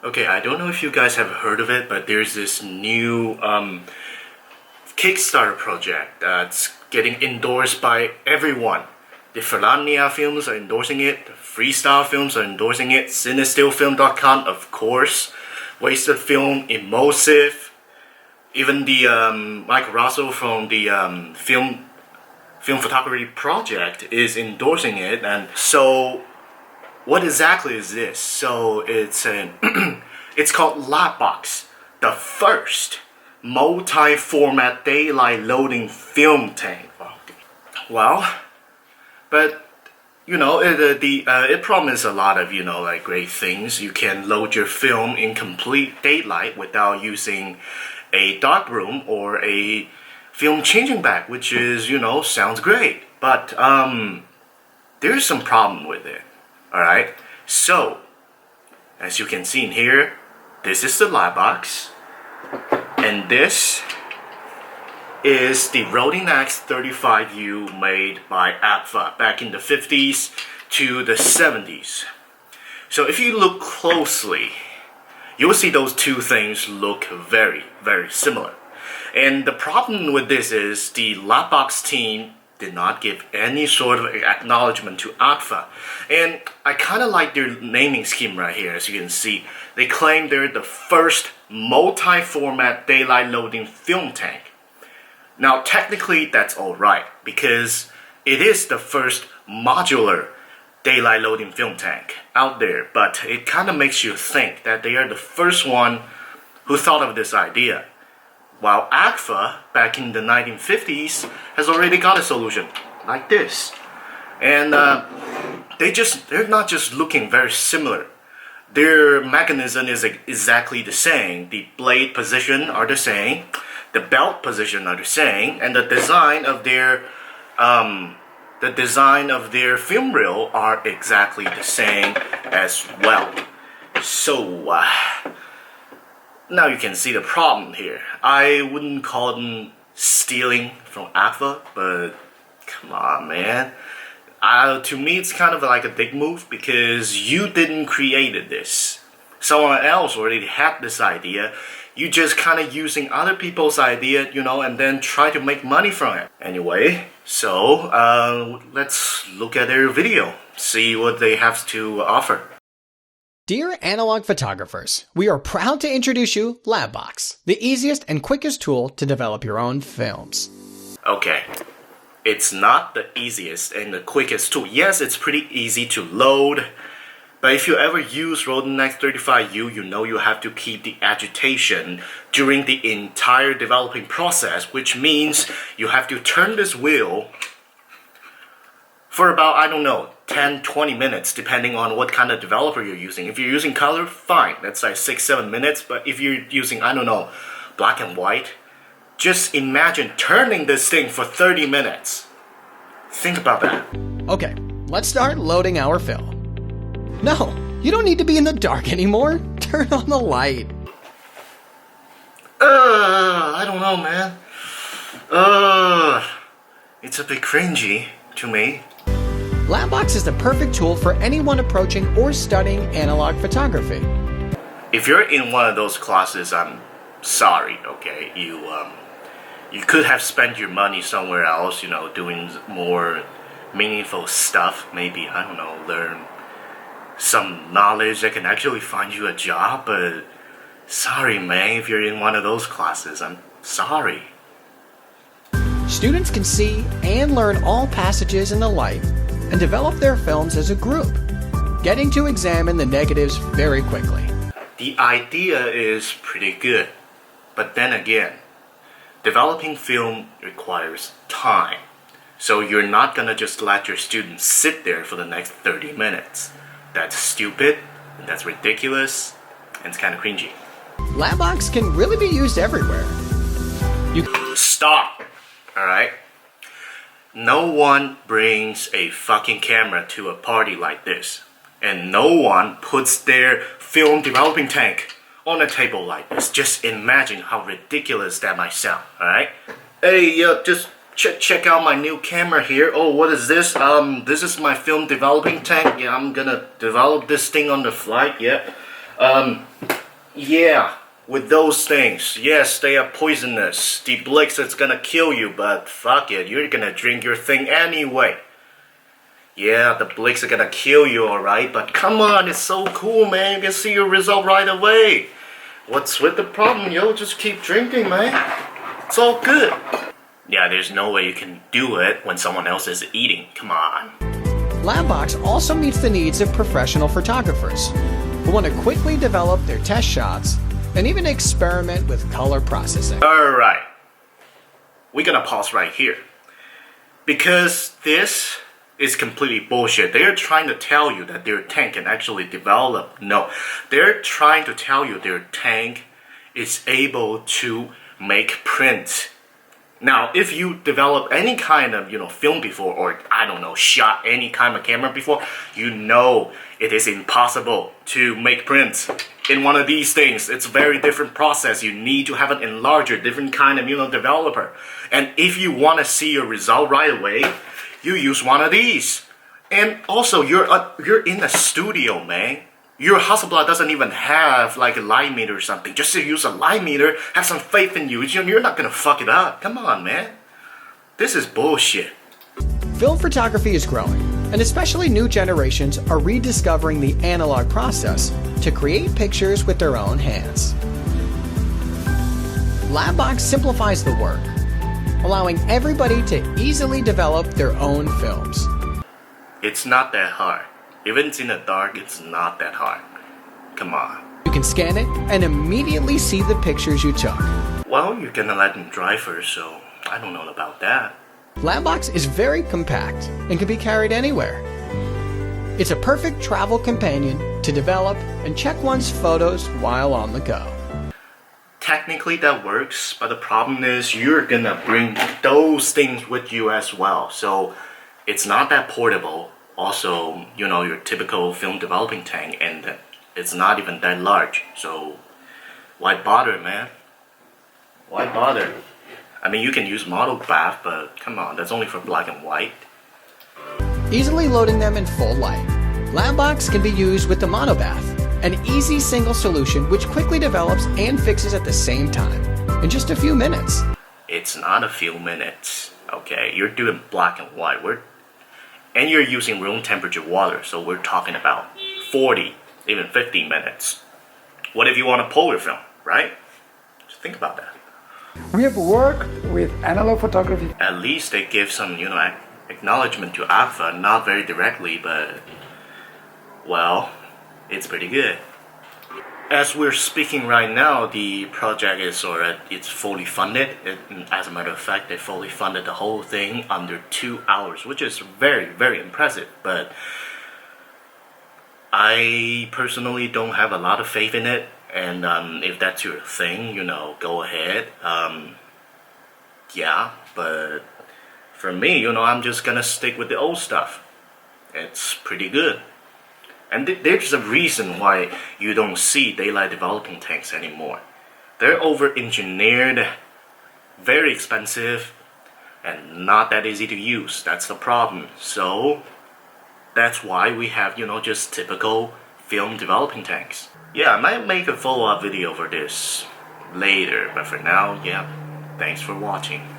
Okay, I don't know if you guys have heard of it, but there's this new Kickstarter project that's getting endorsed by everyone. The Ferlania films are endorsing it, the Freestyle films are endorsing it, CineStillFilm.com, of course, Wasted Film, Emulsive, even the Mike Rosso from the film photography project is endorsing it. And so what exactly is this? So it's it's called Labbox, the first multi-format daylight loading film tank. Well, but you know, it promises a lot of, you know, like great things. You can load your film in complete daylight without using a darkroom or a film changing back, which is, you know, sounds great. But there's some problem with it. Alright, so as you can see in here, this is the Labbox, and this is the Ronin X35U made by Agfa back in the 50s to the 70s. So if you look closely, you will see those two things look very, very similar. And the problem with this is the Labbox team did not give any sort of acknowledgement to Agfa. And I kind of like their naming scheme right here. As you can see, they claim they're the first multi-format daylight loading film tank. Now technically that's alright, because it is the first modular daylight loading film tank out there, but it kind of makes you think that they are the first one who thought of this idea, while Agfa back in the 1950s has already got a solution like this. And they're not just looking very similar. Their mechanism is exactly the same. The blade position are the same, the belt position are the same, and the design of their film reel are exactly the same as well. So now you can see the problem here. I wouldn't call them stealing from Agfa, but come on, man. To me, it's kind of like a dick move, because you didn't create this. Someone else already had this idea. You just kind of using other people's idea, you know, and then try to make money from it. Anyway, so let's look at their video, see what they have to offer. Dear analog photographers, we are proud to introduce you Labbox, the easiest and quickest tool to develop your own films. Okay, it's not the easiest and the quickest tool. Yes, it's pretty easy to load, but if you ever use Ronin X35U, you know you have to keep the agitation during the entire developing process, which means you have to turn this wheel for about, I don't know, 10-20 minutes, depending on what kind of developer you're using. If you're using color, fine, that's like 6-7 minutes. But if you're using, I don't know, black and white, just imagine turning this thing for 30 minutes. Think about that. Okay, let's start loading our film. No, you don't need to be in the dark anymore. Turn on the light. I don't know, man. It's a bit cringy to me. Labbox is the perfect tool for anyone approaching or studying analog photography. If you're in one of those classes, I'm sorry, okay? You could have spent your money somewhere else, you know, doing more meaningful stuff. Maybe, I don't know, learn some knowledge that can actually find you a job. But sorry, man, if you're in one of those classes, I'm sorry. Students can see and learn all passages in the light and develop their films as a group, getting to examine the negatives very quickly. The idea is pretty good, but then again, developing film requires time. So you're not gonna just let your students sit there for the next 30 minutes. That's stupid, and that's ridiculous, and it's kind of cringy. Labbox can really be used everywhere. Stop! Alright? No one brings a fucking camera to a party like this. And no one puts their film developing tank on a table like this. Just imagine how ridiculous that might sound, alright? Hey, just check out my new camera here. Oh, what is this? This is my film developing tank. Yeah, I'm gonna develop this thing on the fly. Yeah. Yeah, with those things, yes, they are poisonous. The Blix is gonna kill you, but fuck it, you're gonna drink your thing anyway. Yeah, the Blix are gonna kill you, alright, but come on, it's so cool, man. You can see your result right away. What's with the problem, yo? Just keep drinking, man. It's all good. Yeah, there's no way you can do it when someone else is eating. Come on. Labbox also meets the needs of professional photographers who want to quickly develop their test shots and even experiment with color processing. Alright. We're gonna pause right here. Because this is completely bullshit. They're trying to tell you that their tank can actually develop. No. They're trying to tell you their tank is able to make prints. Now, if you develop any kind of, film before, or I don't know, shot any kind of camera before, you know it is impossible to make prints in one of these things. It's a very different process. You need to have an enlarger, different kind of, developer. And if you want to see your result right away, you use one of these. And also, you're in a studio, man. Your Hasselblad doesn't even have like a light meter or something. Just to use a light meter, have some faith in you. You're not gonna fuck it up. Come on, man. This is bullshit. Film photography is growing, and especially new generations are rediscovering the analog process to create pictures with their own hands. Labbox simplifies the work, allowing everybody to easily develop their own films. It's not that hard. Even in the dark, it's not that hard. Come on. You can scan it and immediately see the pictures you took. Well, you're gonna let them dry first, so I don't know about that. Labbox is very compact and can be carried anywhere. It's a perfect travel companion to develop and check one's photos while on the go. Technically that works, but the problem is you're gonna bring those things with you as well. So it's not that portable. Also, your typical film developing tank, and it's not even that large. So why bother, man? Why bother? I mean, you can use Modelgraph, but come on, that's only for black and white. Easily loading them in full light, Labbox can be used with the Monobath, an easy single solution which quickly develops and fixes at the same time, in just a few minutes. It's not a few minutes, okay? You're doing black and white. And you're using room temperature water, so we're talking about 40, even 50 minutes. What if you want a polar film, right? Just think about that. We have worked with analog photography. At least they give some, acknowledgement to Agfa, not very directly, but, well, it's pretty good. As we're speaking right now, the project it's fully funded. As a matter of fact, they fully funded the whole thing under 2 hours, which is very, very impressive. But I personally don't have a lot of faith in it. And if that's your thing, go ahead. Yeah, but for me, I'm just gonna stick with the old stuff. It's pretty good. And there's a reason why you don't see daylight developing tanks anymore. They're over-engineered, very expensive, and not that easy to use. That's the problem. So that's why we have, just typical film developing tanks. Yeah, I might make a follow-up video for this later, but for now, yeah, thanks for watching.